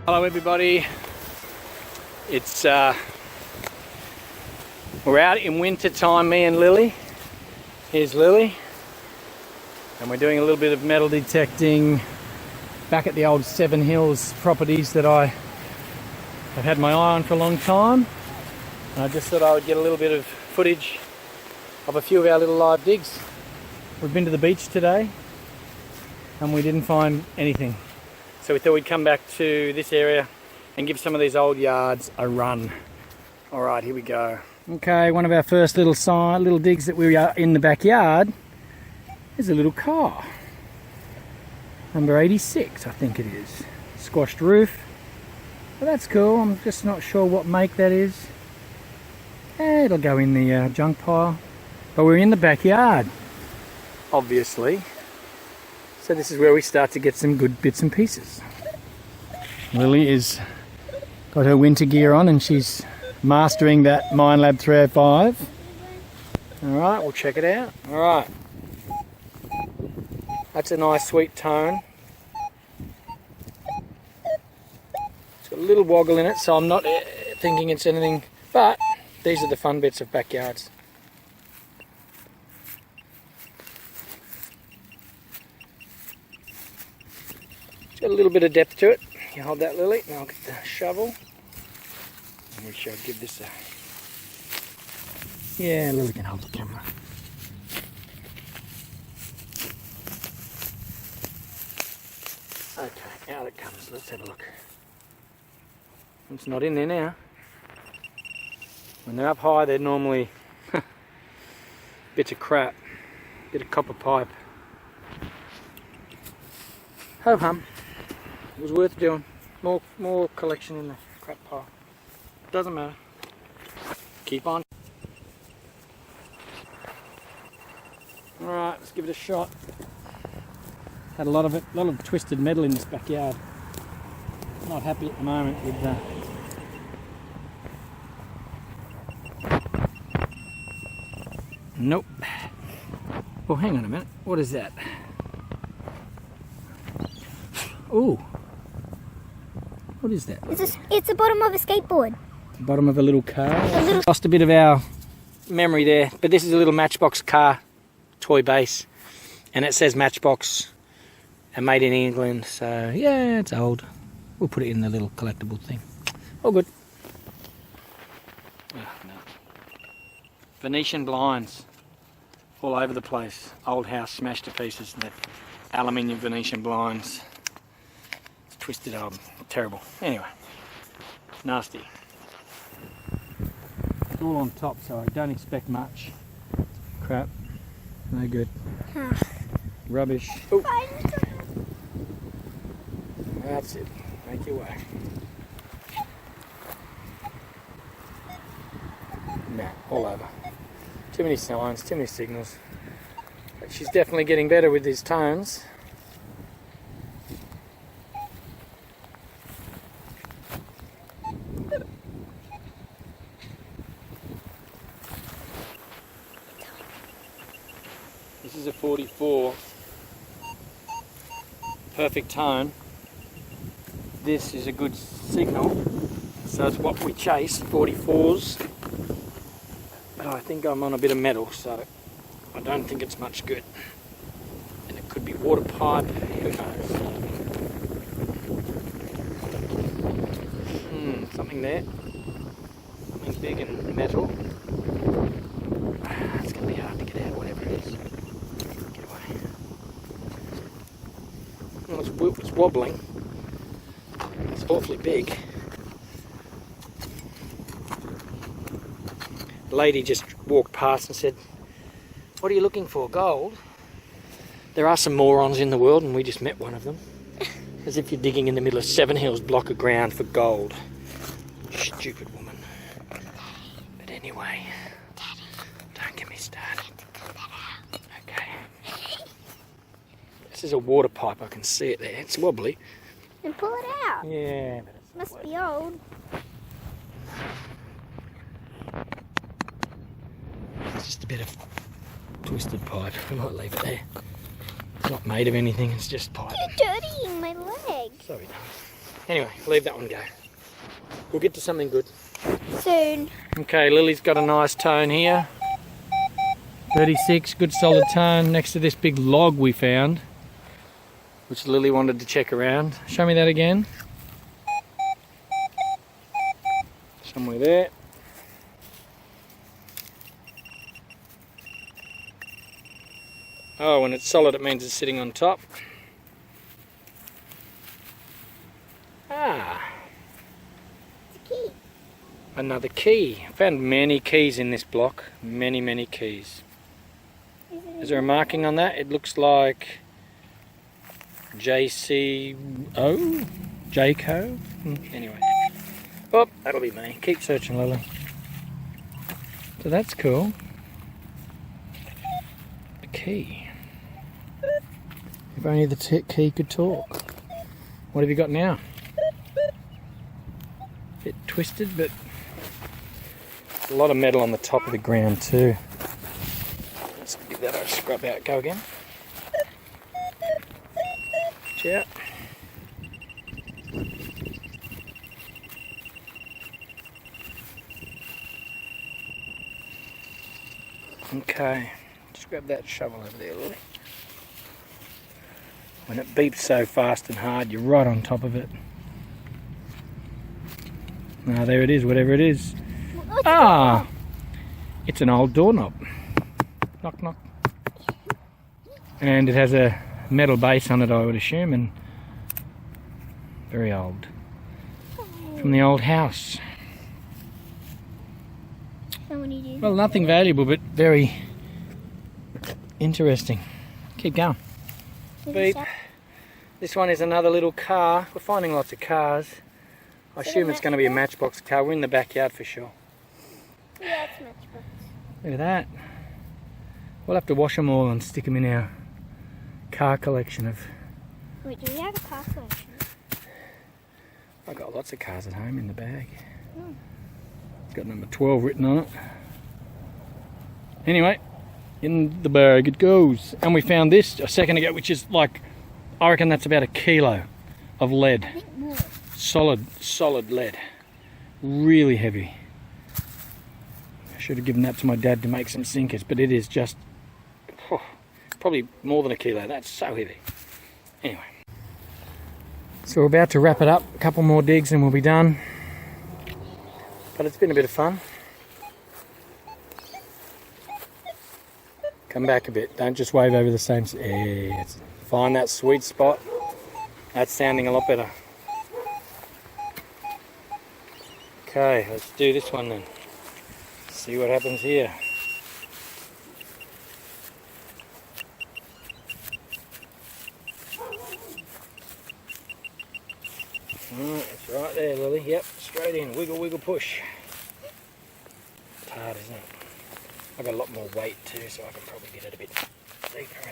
Hello everybody, it's we're out in winter time, me and Lily. Here's Lily, and we're doing a little bit of metal detecting back at the old Seven Hills properties that I have had my eye on for a long time. And I just thought I would get a little bit of footage of a few of our little live digs. We've been to the beach today and we didn't find anything. So we thought we'd come back to this area and give some of these old yards a run. All right, here we go. Okay, one of our first little digs that we are in the backyard is a little car. Number 86, I think it is. Squashed roof. Well, that's cool. I'm just not sure what make that is. It'll go in the junk pile. But we're in the backyard, obviously. So this is where we start to get some good bits and pieces. Lily is got her winter gear on and she's mastering that Minelab 305. Alright, we'll check it out. Alright. That's a nice sweet tone. It's got a little woggle in it, so I'm not thinking it's anything, but these are the fun bits of backyards. Got a little bit of depth to it. You hold that, Lily, and I'll get the shovel. And we shall give this a... Yeah, Lily can hold the camera. Okay, out it comes. Let's have a look. It's not in there now. When they're up high, they're normally bits of crap. Bit of copper pipe. Ho hum. It was worth doing. More collection in the crap pile. Doesn't matter. Keep on. Alright, let's give it a shot. Had a lot of twisted metal in this backyard. Not happy at the moment with Nope. Oh, hang on a minute. What is that? Ooh. What is that? It's the bottom of a skateboard. The bottom of a little car. Lost a bit of our memory there, but this is a little Matchbox car toy base, and it says Matchbox and made in England. So yeah, it's old. We'll put it in the little collectible thing. All good. Oh, no. Venetian blinds all over the place. Old house smashed to pieces. The aluminium Venetian blinds. Twisted up, terrible. Anyway, nasty. It's all on top, so I don't expect much. Crap, no good. Rubbish. Ooh. That's it. Make your way. Nah, all over. Too many signs, too many signals. But she's definitely getting better with these tones. This is a 44, perfect tone. This is a good signal, so it's what we chase, 44s. But I think I'm on a bit of metal, so I don't think it's much good. And it could be water pipe, who knows. Something there, something big and metal. It's going to be hard to get out, whatever it is. Well, it's wobbling. It's awfully big. The lady just walked past and said, "What are you looking for? Gold?" There are some morons in the world, and we just met one of them. As if you're digging in the middle of Seven Hills block of ground for gold. Stupid woman. But anyway, don't get me started. Okay. This is a water pipe, I can see it there. It's wobbly. And pull it out. Yeah, but It must be old. It's just a bit of twisted pipe. We might leave it there. It's not made of anything, it's just pipe. You're dirtying my leg. Sorry, darling. Anyway, leave that one go. We'll get to something good. Soon. Okay, Lily's got a nice tone here. 36, good solid tone next to this big log we found, which Lily wanted to check around. Show me that again. Somewhere there. Oh, when it's solid it means it's sitting on top. Ah. It's a key. Another key. I found many keys in this block. Many keys. Is there a marking on that? It looks like JCO? JCO? Anyway. Oh, that'll be me. Keep searching, Lily. So that's cool. A key. If only the key could talk. What have you got now? Bit twisted, but a lot of metal on the top of the ground too. Let's give that a scrub out. Go again. Watch out. Okay, just grab that shovel over there, Lily. When it beeps so fast and hard, you're right on top of it. Ah, there it is, whatever it is. Ah, it's an old doorknob. Knock, knock. And it has a metal base on it, I would assume, and very old. From the old house. Well, nothing valuable, but very interesting. Keep going. Beep. This one is another little car. We're finding lots of cars. I assume it's going to be a matchbox car. We're in the backyard for sure. Yeah, it's matchbox. Look at that. We'll have to wash them all and stick them in our car collection of... Wait, do we have a car collection? I've got lots of cars at home in the bag. It's got number 12 written on it. Anyway, in the bag it goes. And we found this a second ago, which is like, I reckon that's about 1 kilo of lead. Solid lead. Really heavy. I should have given that to my dad to make some sinkers, but it is just probably more than 1 kilo. That's so heavy. Anyway. So we're about to wrap it up. A couple more digs and we'll be done. But it's been a bit of fun. Come back a bit. Don't just wave over the same... Yes. Find that sweet spot. That's sounding a lot better. Okay, let's do this one then. See what happens here. Alright, it's right there, Lily. Yep, straight in. Wiggle, wiggle, push. It's hard, isn't it? I've got a lot more weight too, so I can probably get it a bit deeper.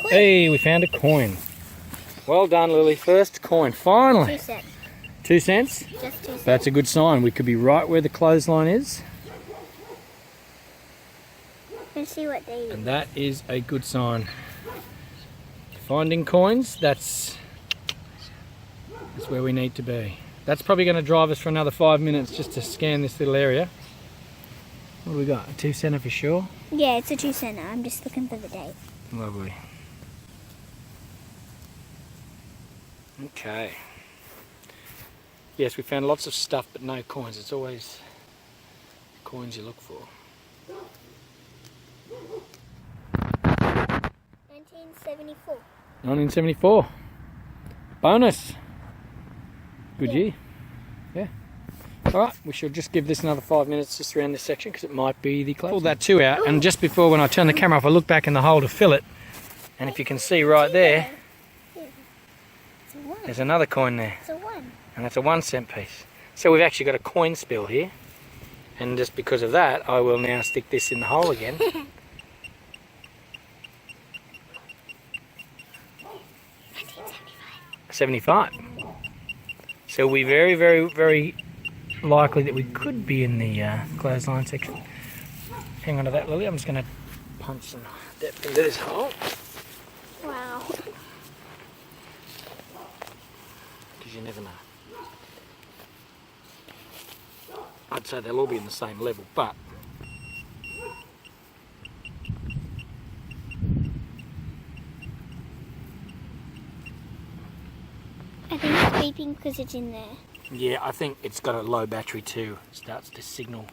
Hey, we found a coin. Well done, Lily. First coin, finally. 2 cents. 2 cents? Just 2 cents. That's a good sign. We could be right where the clothesline is. Let's see what they And that is a good sign. Finding coins, that's where we need to be. That's probably going to drive us for another 5 minutes just to scan this little area. What do we got? A 2 center for sure? Yeah, it's a 2 center. I'm just looking for the date. Lovely. Okay. Yes, we found lots of stuff but no coins. It's always coins you look for. 1974. 1974. Bonus. Good year. Yeah. Alright, we should just give this another 5 minutes just around this section because it might be the close. Pulled that 2 out, and just before when I turn the camera off I look back in the hole to fill it, and if you can see right there, there's another coin there. It's a 1. And that's a 1 cent piece. So we've actually got a coin spill here, and just because of that I will now stick this in the hole again. 75. So we're very, very, very likely that we could be in the clothesline section. Hang on to that, Lily. I'm just going to punch some depth into this hole. Wow. because you never know. I'd say they'll all be in the same level, but I think it's beeping because it's in there. yeah, I think it's got a low battery too. It starts to signal.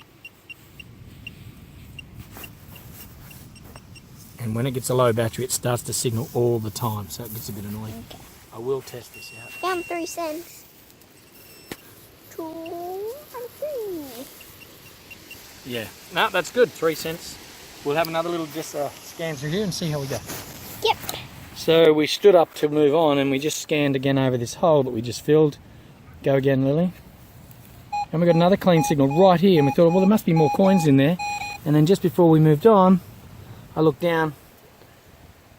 And when it gets a low battery, it starts to signal all the time, so it gets a bit annoying. Okay. I will test this out. Down 3 cents. 2 and 3. Yeah, no, that's good. 3 cents. We'll have another little just scan through here and see how we go. Yep. So we stood up to move on, and we just scanned again over this hole that we just filled. Go again, Lily. And we got another clean signal right here, and we thought, well, there must be more coins in there. And then just before we moved on, I looked down,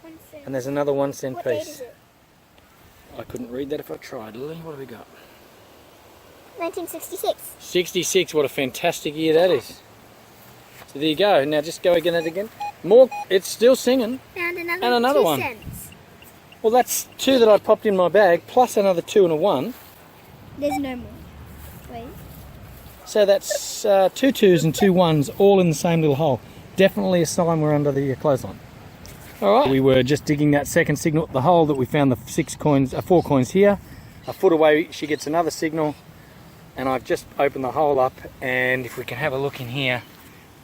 1 cent. and there's another 1 cent What date piece. is it? I couldn't read that if I tried, Lily. What have we got? 1966. 66. What a fantastic year that is. So there you go. Now just go again and again. More. It's still singing. Found another, And another 2 one. cents. Well, that's 2 that I popped in my bag, plus another 2 and a 1. There's no more. Wait. So that's 2 2s and 2 1s all in the same little hole. Definitely a sign we're under the clothesline. All right. We were just digging that second signal at the hole that we found the 4 coins here. A foot away, she gets another signal, and I've just opened the hole up. And if we can have a look in here,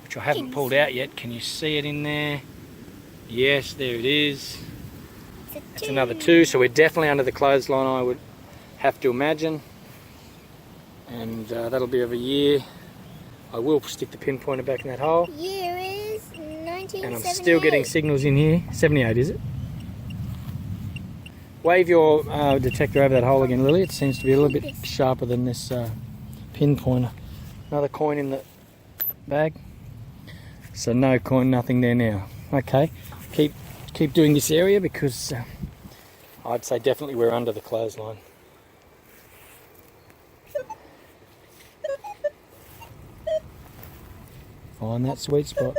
which I haven't pulled out yet, can you see it in there? Yes, there it is. It's another 2, so we're definitely under the clothesline, I would have to imagine. And that'll be of a year. I will stick the pinpointer back in that hole. Year is 1978. And I'm still getting signals in here. 78, is it? Wave your detector over that hole again, Lily. It seems to be a little bit sharper than this pinpointer. Another coin in the bag. So no coin, nothing there now. Okay, keep doing this area because I'd say definitely we're under the clothesline. Find that sweet spot.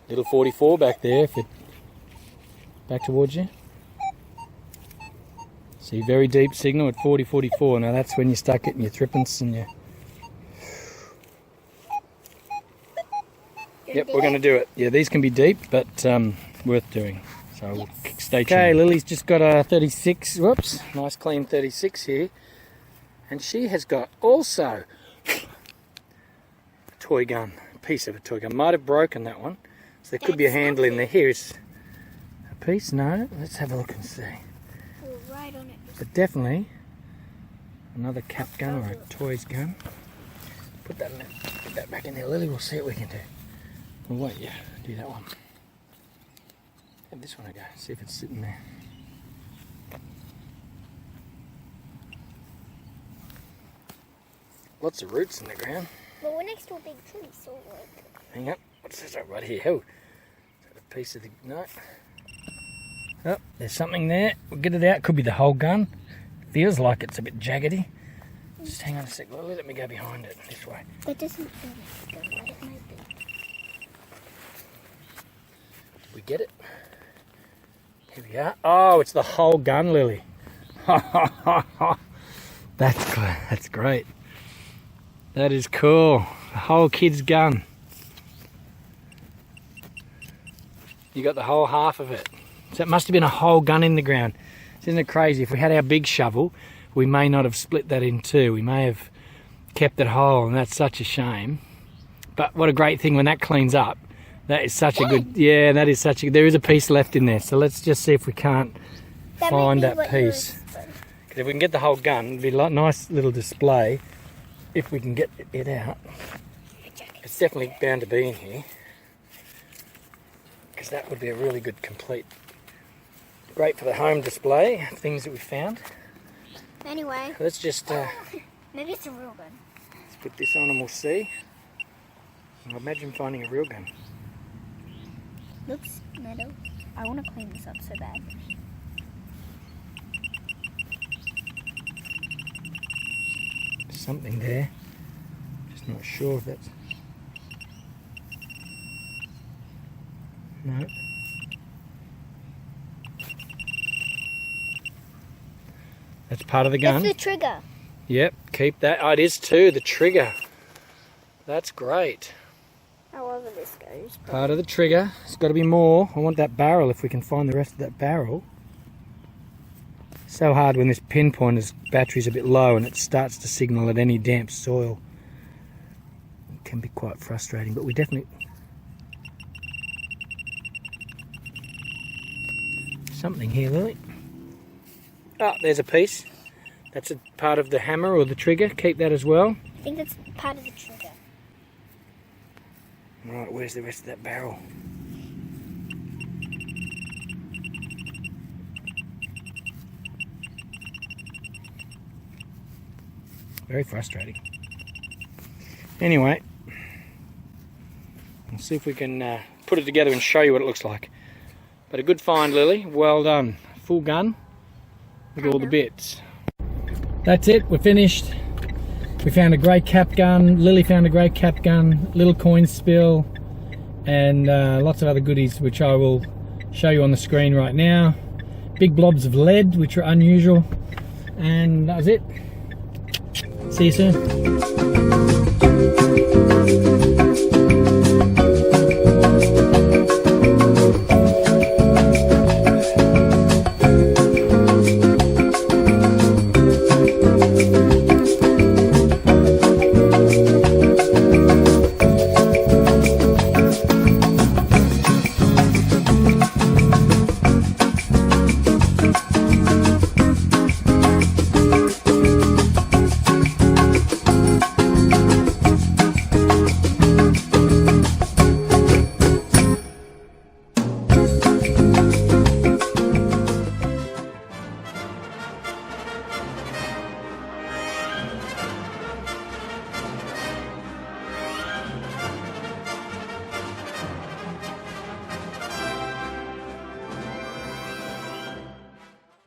Little 44 back there, if it back towards you. See, very deep signal at 40-44. Now that's when you start getting your threepence and your... Yep, we're going to do it. Yeah, these can be deep, but worth doing. So we'll stay tuned. Okay, Lily's just got a 36. Whoops, nice clean 36 here. And she has got also a toy gun, a piece of a toy gun. Might have broken that one. So there could be a handle in there. Here's a piece. No, let's have a look and see. Right on it. But definitely another cap gun or a toys gun. Put that in there. Put that back in there, Lily. We'll see what we can do. We'll let you do that one. Have this one a go. See if it's sitting there. Lots of roots in the ground. Well, we're next to a big tree, so like... Hang on. What's this right here? Oh, is that a piece of the... No. Oh, there's something there. We'll get it out. Could be the whole gun. Feels like it's a bit jaggedy. Just hang on a sec. Let me go behind it this way. That doesn't feel like a gun, but it might be. Did we get it? Here we are. Oh, it's the whole gun, Lily. That's great. That is cool. The whole kid's gun. You got the whole half of it. So it must have been a whole gun in the ground. Isn't it crazy? If we had our big shovel, we may not have split that in two. We may have kept it whole, and that's such a shame. But what a great thing when that cleans up. That is such a good... Yeah, that is such a... There is a piece left in there, so let's just see if we can't find that piece. Because if we can get the whole gun, it'd be a nice little display if we can get it out. It's definitely bound to be in here. Because that would be a really good complete... Great for the home display, things that we found. Anyway. Let's just... maybe it's a real gun. Let's put this on and we'll see. I imagine finding a real gun. Looks metal. I want to clean this up so bad. There's something there. Just not sure if that's... No. That's part of the gun. It's the trigger. Yep, keep that. Oh, it is too, the trigger. That's great. However this goes. Part of the trigger. It's got to be more. I want that barrel if we can find the rest of that barrel. So hard when this pinpointer's battery's a bit low and it starts to signal at any damp soil. It can be quite frustrating, but we definitely... Something here, Lily. Oh, there's a piece. That's a part of the hammer or the trigger. Keep that as well. I think that's part of the trigger. Right, where's the rest of that barrel? Very frustrating. Anyway, we'll see if we can put it together and show you what it looks like. But a good find, Lily. Well done. Full gun with all the bits. That's it. We're finished. We found a great cap gun. Lily found a great cap gun. Little coin spill. And lots of other goodies, which I will show you on the screen right now. Big blobs of lead, which are unusual. And that was it. See you soon.